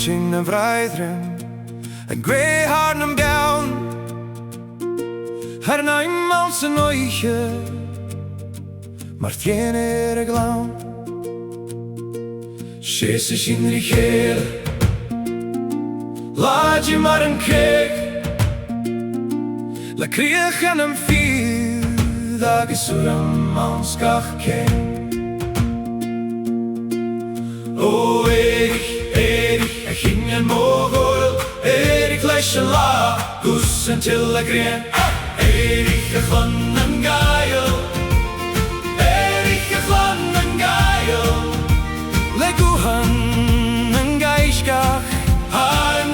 sin na bhraidhrim an gréthar na beann ar an aimimán san oiche mar théana a glán. Sé sa sin Éirich láidí mar an céig le críoch an an fiad agus uair an scach céim. O Èirich, Èirich, a chine mógóil, Èirich leis an lá, gus an til a grian. Èirich a Chlann nan Gàidheal, Èirich a Chlann nan Gàidheal, le guhan an gaisgach, a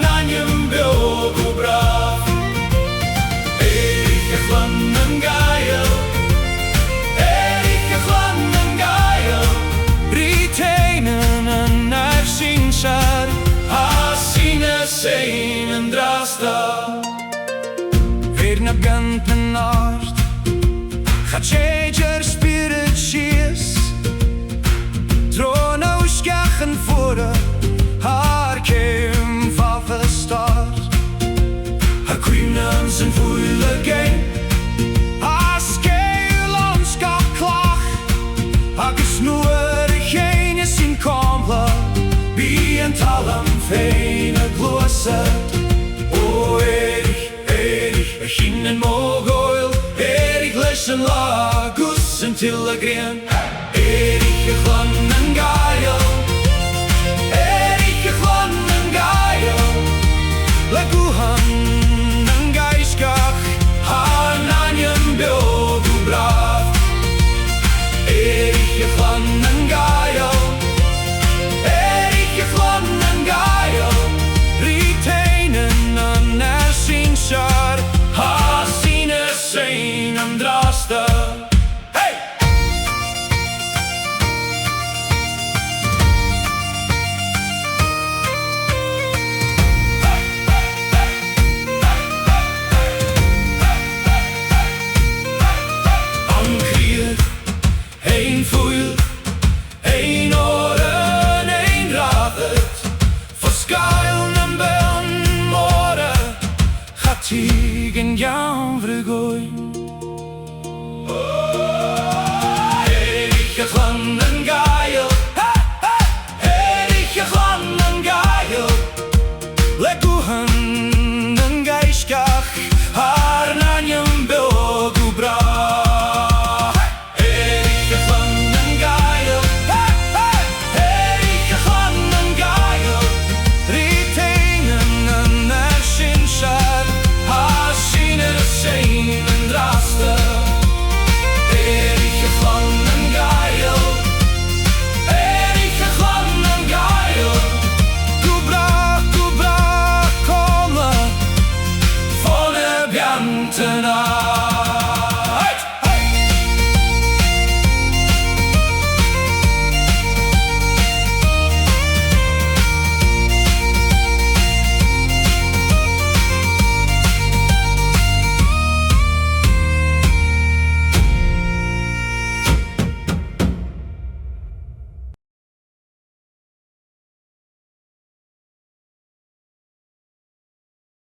naim beag ó brach. Èirich a Chlann nan Gàidheal, Èirich a Chlann nan Gàidheal, riteinan an sin a sína sein an drasta. Na gant an art Cha séidir spirit sias Drón ó sceach an fura Har céim fafa start Ha cuimnan san fúil again A scéil an scach clach Agus nuair a chéine sin compla Bí an talam féin a glósa. O Èirich, Èirich, a chine mógóil, Èirich leis an lá, gus an til a grian. Èirich a Chlann